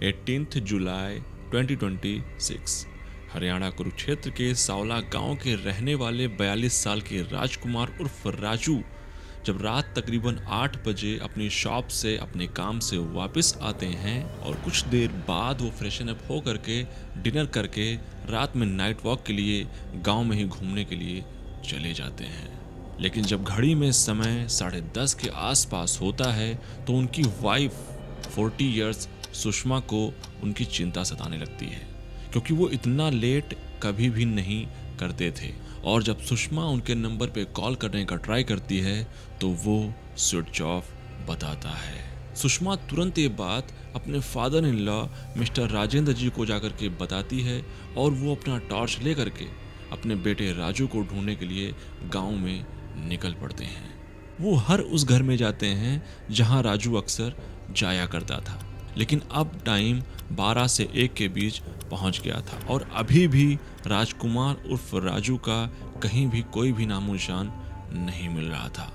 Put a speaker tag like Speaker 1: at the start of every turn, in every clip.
Speaker 1: 18 जुलाई 2026 हरियाणा कुरुक्षेत्र के सावला गांव के रहने वाले 42 साल के राजकुमार उर्फ राजू जब रात तकरीबन 8 बजे अपनी शॉप से अपने काम से वापस आते हैं और कुछ देर बाद वो फ्रेशन अप हो करके डिनर करके रात में नाइट वॉक के लिए गांव में ही घूमने के लिए चले जाते हैं। लेकिन जब घड़ी में समय 10:30 के आसपास होता है तो उनकी वाइफ 40 इयर्स सुषमा को उनकी चिंता सताने लगती है, क्योंकि वो इतना लेट कभी भी नहीं करते थे। और जब सुषमा उनके नंबर पे कॉल करने का ट्राई करती है तो वो स्विच ऑफ बताता है। सुषमा तुरंत ये बात अपने father in law mister Rajendra ji को जाकर के बताती है और वो अपना टॉर्च लेकर के अपने बेटे राजू को ढूंढने के लिए गांव में निकल पड़ते हैं। वो हर उस घर में जाते हैं जहां राजू अक्सर जाया करता था, लेकिन अब टाइम 12 से 1 के बीच पहुंच गया था और अभी भी राजकुमार उर्फ राजू का कहीं भी कोई भी नामो निशान नहीं मिल रहा था।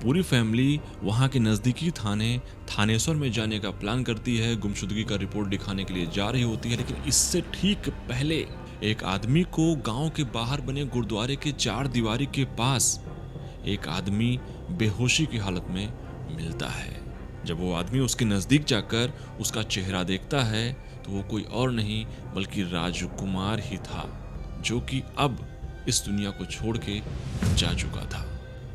Speaker 1: पूरी फैमिली वहां के नज़दीकी थानेश्वर में जाने का प्लान करती है, गुमशुदगी का रिपोर्ट दिखाने के लिए जा रही होती है। लेकिन इससे ठीक पहले एक आदमी को गांव के बाहर बने गुरुद्वारे के 4 दीवारी के पास एक आदमी बेहोशी की हालत में मिलता है। जब वो आदमी उसके नज़दीक जाकर उसका चेहरा देखता है तो वो कोई और नहीं बल्कि राजकुमार ही था, जो कि अब इस दुनिया को छोड़ के जा चुका था।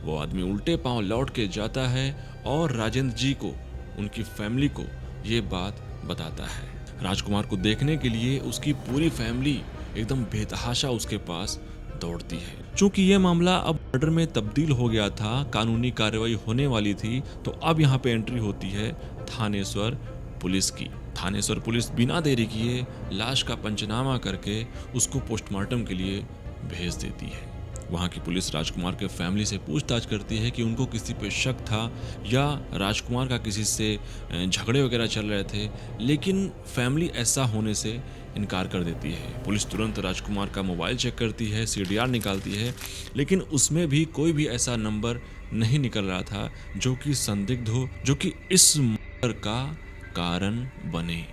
Speaker 1: वो आदमी उल्टे पांव लौट के जाता है और राजेंद्र जी को, उनकी फैमिली को ये बात बताता है। राजकुमार को देखने के लिए उसकी पूरी फैमिली एकदम बेतहाशा उसके पास दौड़ती है। चूंकि ये मामला अब मर्डर में तब्दील हो गया था, कानूनी कार्रवाई होने वाली थी, तो अब यहाँ पे एंट्री होती है थानेश्वर पुलिस की। थानेश्वर पुलिस बिना देरी किए लाश का पंचनामा करके उसको पोस्टमार्टम के लिए भेज देती है। वहाँ की पुलिस राजकुमार के फैमिली से पूछताछ करती है कि उनको किसी पे शक था या राजकुमार का किसी से झगड़े वगैरह चल रहे थे, लेकिन फैमिली ऐसा होने से इनकार कर देती है। पुलिस तुरंत राजकुमार का मोबाइल चेक करती है, CDR निकालती है, लेकिन उसमें भी कोई भी ऐसा नंबर नहीं निकल रहा था जो कि संदिग्ध हो, जो कि इस मर्डर का कारण बने।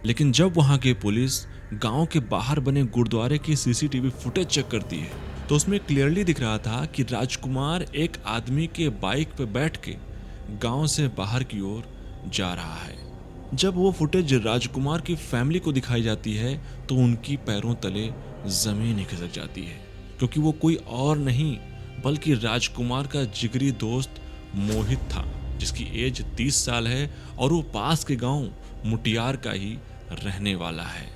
Speaker 1: लेकिन जब वहाँ की पुलिस गांव के बाहर बने गुरुद्वारे की CCTV फुटेज चेक करती है तो उसमें क्लियरली दिख रहा था कि राजकुमार एक आदमी के बाइक पे बैठ के गांव से बाहर की ओर जा रहा है। जब वो फुटेज राजकुमार की फैमिली को दिखाई जाती है तो उनकी पैरों तले जमीन ही खिसक जाती है, क्योंकि वो कोई और नहीं बल्कि राजकुमार का जिगरी दोस्त मोहित था, जिसकी एज 30 साल है और वो पास के गांव मुटियार का ही रहने वाला है।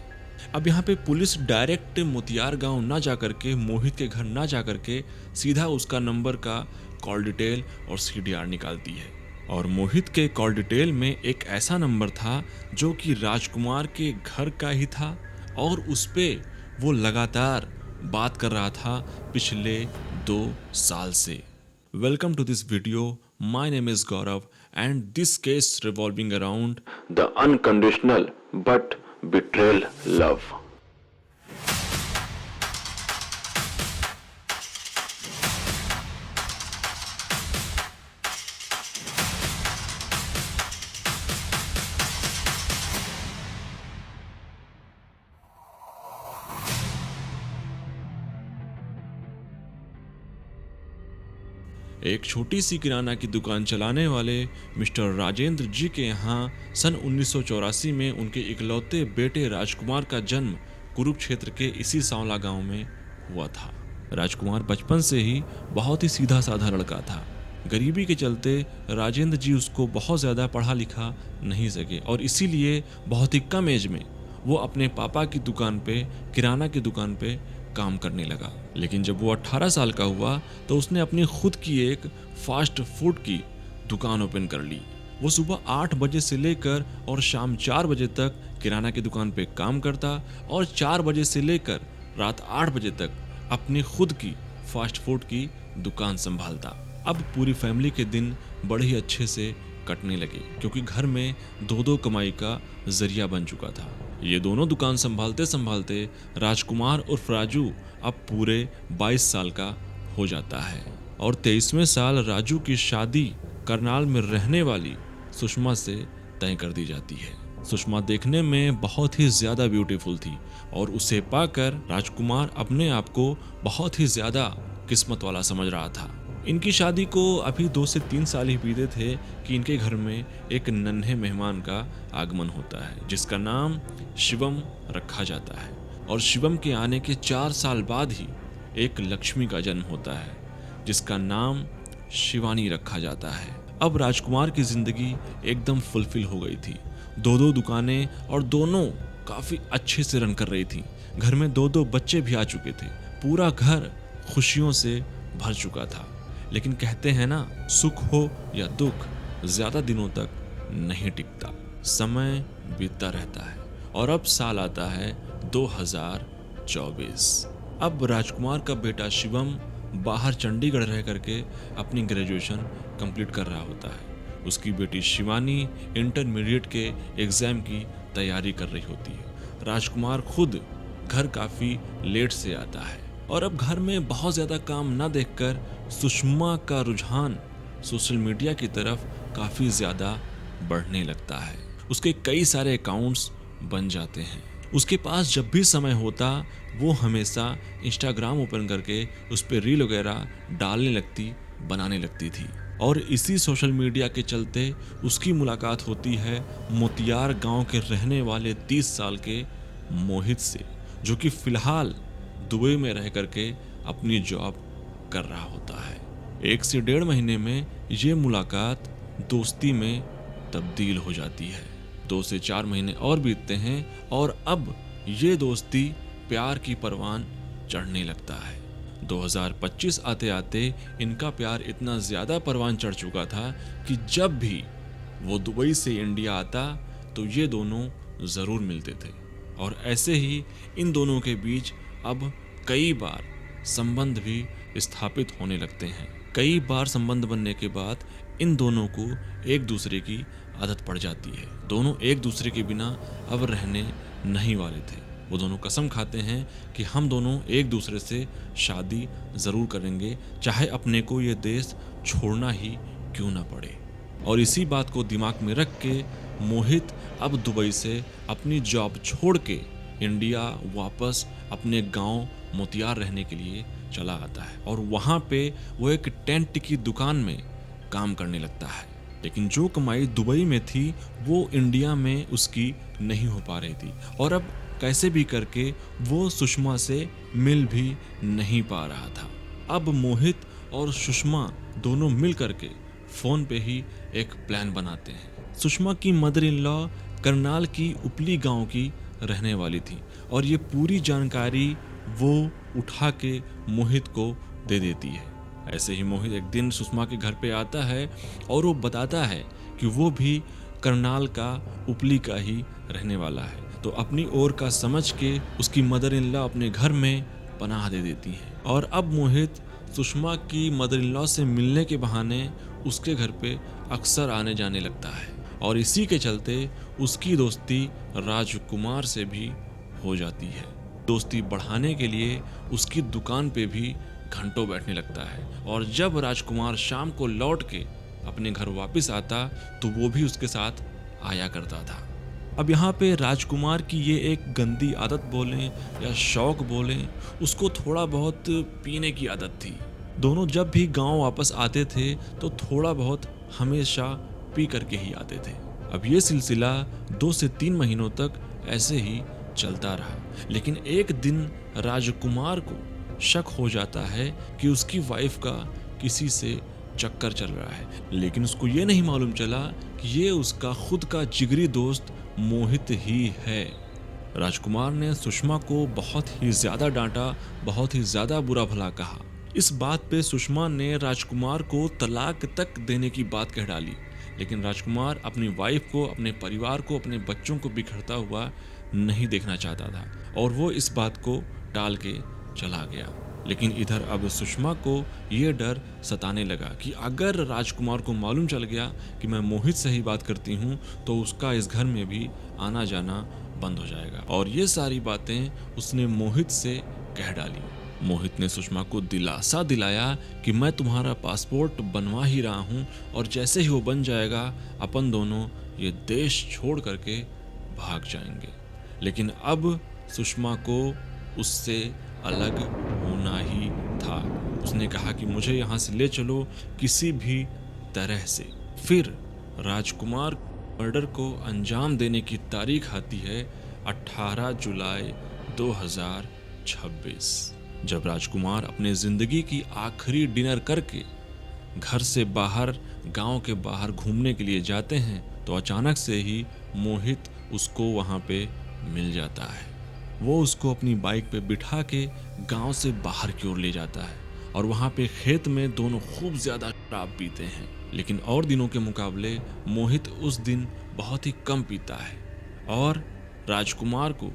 Speaker 1: अब यहाँ पे पुलिस डायरेक्ट मुटियार गांव ना जाकर के, मोहित के घर ना जाकर के सीधा उसका नंबर का कॉल डिटेल और CDR निकालती है। और मोहित के कॉल डिटेल में एक ऐसा नंबर था जो कि राजकुमार के घर का ही था और उस पे वो लगातार बात कर रहा था पिछले 2 साल से। Welcome to this video, my name is Gaurav and this case revolving around the unconditional but betrayal love। एक छोटी सी किराना की दुकान चलाने वाले मिस्टर राजेंद्र जी के यहाँ सन 1984 में उनके इकलौते बेटे राजकुमार का जन्म कुरुक्षेत्र के इसी सावला गांव में हुआ था। राजकुमार बचपन से ही बहुत ही सीधा साधा लड़का था। गरीबी के चलते राजेंद्र जी उसको बहुत ज़्यादा पढ़ा लिखा नहीं सके और इसीलिए बहुत ही कम एज में वो अपने पापा की दुकान पे, किराना की दुकान पे काम करने लगा। लेकिन जब वो 18 साल का हुआ तो उसने अपनी खुद की एक फास्ट फूड की दुकान ओपन कर ली। वो सुबह 8 बजे से लेकर और शाम 4 बजे तक किराना की दुकान पे काम करता और 4 बजे से लेकर रात 8 बजे तक अपनी खुद की फास्ट फूड की दुकान संभालता। अब पूरी फैमिली के दिन बड़े ही अच्छे से कटने लगे, क्योंकि घर में 2-2 कमाई का जरिया बन चुका था। ये दोनों दुकान संभालते संभालते राजकुमार उर्फ राजू अब पूरे 22 साल का हो जाता है और 23वें साल राजू की शादी करनाल में रहने वाली सुषमा से तय कर दी जाती है। सुषमा देखने में बहुत ही ज्यादा ब्यूटीफुल थी और उसे पाकर राजकुमार अपने आप को बहुत ही ज्यादा किस्मत वाला समझ रहा था। इनकी शादी को अभी 2 से 3 साल ही बीते थे कि इनके घर में एक नन्हे मेहमान का आगमन होता है जिसका नाम शिवम रखा जाता है। और शिवम के आने के 4 साल बाद ही एक लक्ष्मी का जन्म होता है जिसका नाम शिवानी रखा जाता है। अब राजकुमार की जिंदगी एकदम फुलफिल हो गई थी। 2 दुकानें और दोनों काफी अच्छे से रन कर रही थी। घर में 2 बच्चे भी आ चुके थे। पूरा घर खुशियों से भर चुका था। लेकिन कहते हैं ना, सुख हो या दुख ज्यादा दिनों तक नहीं टिकता, समय बीतता रहता है। और अब साल आता है 2024। अब राजकुमार का बेटा शिवम बाहर चंडीगढ़ रह करके अपनी ग्रेजुएशन कंप्लीट कर रहा होता है। उसकी बेटी शिवानी इंटरमीडिएट के एग्जाम की तैयारी कर रही होती है। राजकुमार खुद घर काफी लेट से आता है और अब घर में बहुत ज्यादा काम ना देखकर सुषमा का रुझान सोशल मीडिया की तरफ काफी ज्यादा बढ़ने लगता है। उसके कई सारे अकाउंट्स बन जाते हैं। उसके पास जब भी समय होता वो हमेशा इंस्टाग्राम ओपन करके उस पर रील वगैरह डालने लगती, बनाने लगती थी। और इसी सोशल मीडिया के चलते उसकी मुलाकात होती है मोतियार गांव के रहने वाले 30 साल के मोहित से, जो कि फिलहाल दुबई में रह करके अपनी जॉब कर रहा होता है। 1 से 1.5 महीने में ये मुलाकात दोस्ती में तब्दील हो जाती है। 2 से 4 महीने और बीतते हैं और अब ये दोस्ती प्यार की परवान चढ़ने लगता है। 2025 आते आते इनका प्यार इतना ज्यादा परवान चढ़ चुका था कि जब भी वो दुबई से इंडिया आता तो ये दोनों जरूर मिलते थे। और ऐसे ही इन दोनों के बीच अब कई बार संबंध भी स्थापित होने लगते हैं। कई बार संबंध बनने के बाद इन दोनों को एक दूसरे की आदत पड़ जाती है। दोनों एक दूसरे के बिना अब रहने नहीं वाले थे। वो दोनों कसम खाते हैं कि हम दोनों एक दूसरे से शादी जरूर करेंगे, चाहे अपने को ये देश छोड़ना ही क्यों ना पड़े। और इसी बात को दिमाग में रख के मोहित अब दुबई से अपनी जॉब छोड़ के इंडिया वापस अपने गांव मोतियार रहने के लिए चला आता है। और वहाँ पे वो एक टेंट की दुकान में काम करने लगता है। लेकिन जो कमाई दुबई में थी वो इंडिया में उसकी नहीं हो पा रही थी। और अब कैसे भी करके वो सुषमा से मिल भी नहीं पा रहा था। अब मोहित और सुषमा दोनों मिल करके फोन पे ही एक प्लान बनाते हैं। सुषमा की मदर इन लॉ करनाल की उपली गांव की रहने वाली थी और ये पूरी जानकारी वो उठा के मोहित को दे देती है। ऐसे ही मोहित एक दिन सुषमा के घर पे आता है और वो बताता है कि वो भी करनाल का उपली का ही रहने वाला है। तो अपनी ओर का समझ के उसकी मदर इन लॉ अपने घर में पनाह दे देती है। और अब मोहित सुषमा की मदर इन लॉ से मिलने के बहाने उसके घर पे अक्सर आने जाने लगता है। और इसी के चलते उसकी दोस्ती राजकुमार से भी हो जाती है। दोस्ती बढ़ाने के लिए उसकी दुकान पे भी घंटों बैठने लगता है। और जब राजकुमार शाम को लौट के अपने घर वापस आता तो वो भी उसके साथ आया करता था। अब यहाँ पे राजकुमार की ये एक गंदी आदत बोलें या शौक बोलें, उसको थोड़ा बहुत पीने की आदत थी। दोनों जब भी गांव वापस आते थे तो थोड़ा बहुत हमेशा पी करके ही आते थे। अब ये सिलसिला 2 से 3 महीनों तक ऐसे ही चलता रहा। लेकिन एक दिन राजकुमार को शक हो जाता है कि उसकी वाइफ का किसी से चक्कर चल रहा है। लेकिन उसको ये नहीं मालूम चला कि ये उसका खुद का जिगरी दोस्त मोहित ही है। राजकुमार ने सुषमा को बहुत ही ज्यादा डांटा, बहुत ही ज्यादा बुरा भला कहा। इस बात पे सुषमा ने राजकुमार को तलाक तक देने की बात कह डाली। लेकिन राजकुमार अपनी वाइफ को, अपने परिवार को, अपने बच्चों को बिखरता हुआ नहीं देखना चाहता था और वो इस बात को टाल के चला गया। लेकिन इधर अब सुषमा को ये डर सताने लगा कि अगर राजकुमार को मालूम चल गया कि मैं मोहित से ही बात करती हूँ तो उसका इस घर में भी आना जाना बंद हो जाएगा। और ये सारी बातें उसने मोहित से कह डाली। मोहित ने सुषमा को दिलासा दिलाया कि मैं तुम्हारा पासपोर्ट बनवा ही रहा हूँ और जैसे ही वो बन जाएगा अपन दोनों ये देश छोड़ करके भाग जाएंगे। लेकिन अब सुषमा को उससे अलग होना ही था। उसने कहा कि मुझे यहाँ से ले चलो किसी भी तरह से। फिर राजकुमार मर्डर को अंजाम देने की तारीख आती है 18 जुलाई 2026, जब राजकुमार अपने जिंदगी की आखिरी डिनर करके घर से बाहर, गांव के बाहर घूमने के लिए जाते हैं तो अचानक से ही मोहित उसको वहां पे मिल जाता है। वो उसको अपनी बाइक पे बिठा के गांव से बाहर की ओर ले जाता है और वहां पे खेत में दोनों खूब ज्यादा शराब पीते हैं। लेकिन और दिनों के मुकाबले मोहित उस दिन बहुत ही कम पीता है और राजकुमार को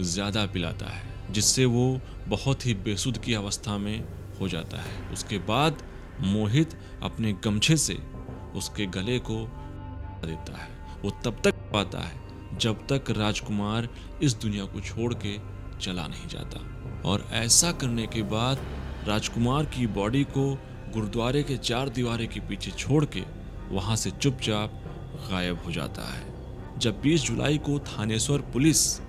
Speaker 1: ज्यादा पिलाता है, जिससे वो बहुत ही बेसुध की अवस्था में हो जाता है। उसके बाद मोहित अपने गमछे से उसके गले को देता है। वो तब तक पाता है जब तक राजकुमार इस दुनिया को छोड़ के चला नहीं जाता। और ऐसा करने के बाद राजकुमार की बॉडी को गुरुद्वारे के 4 दीवारे के पीछे छोड़ के वहां से चुपचाप गायब हो जाता है। जब 20 जुलाई को थानेश्वर पुलिस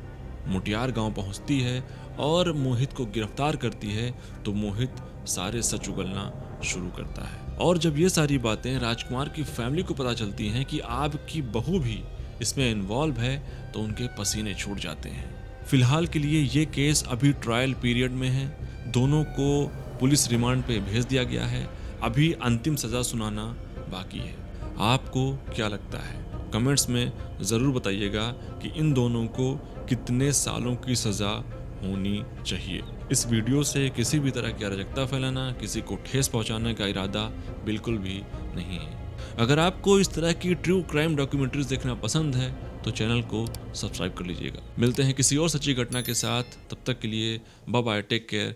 Speaker 1: मुटियार गांव पहुंचती है और मोहित को गिरफ्तार करती है तो मोहित सारे सच उगलना शुरू करता है। और जब ये सारी बातें राजकुमार की फैमिली को पता चलती हैं कि आपकी बहू भी इसमें इन्वॉल्व है तो उनके पसीने छूट जाते हैं। फिलहाल के लिए ये केस अभी ट्रायल पीरियड में है। दोनों को पुलिस रिमांड पे भेज दिया गया है। अभी अंतिम सजा सुनाना बाकी है। आपको क्या लगता है? कमेंट्स में ज़रूर बताइएगा कि इन दोनों को कितने सालों की सज़ा होनी चाहिए। इस वीडियो से किसी भी तरह की अराजकता फैलाना, किसी को ठेस पहुंचाने का इरादा बिल्कुल भी नहीं है। अगर आपको इस तरह की ट्रू क्राइम डॉक्यूमेंट्रीज देखना पसंद है तो चैनल को सब्सक्राइब कर लीजिएगा। मिलते हैं किसी और सच्ची घटना के साथ, तब तक के लिए बाय बाय, टेक केयर।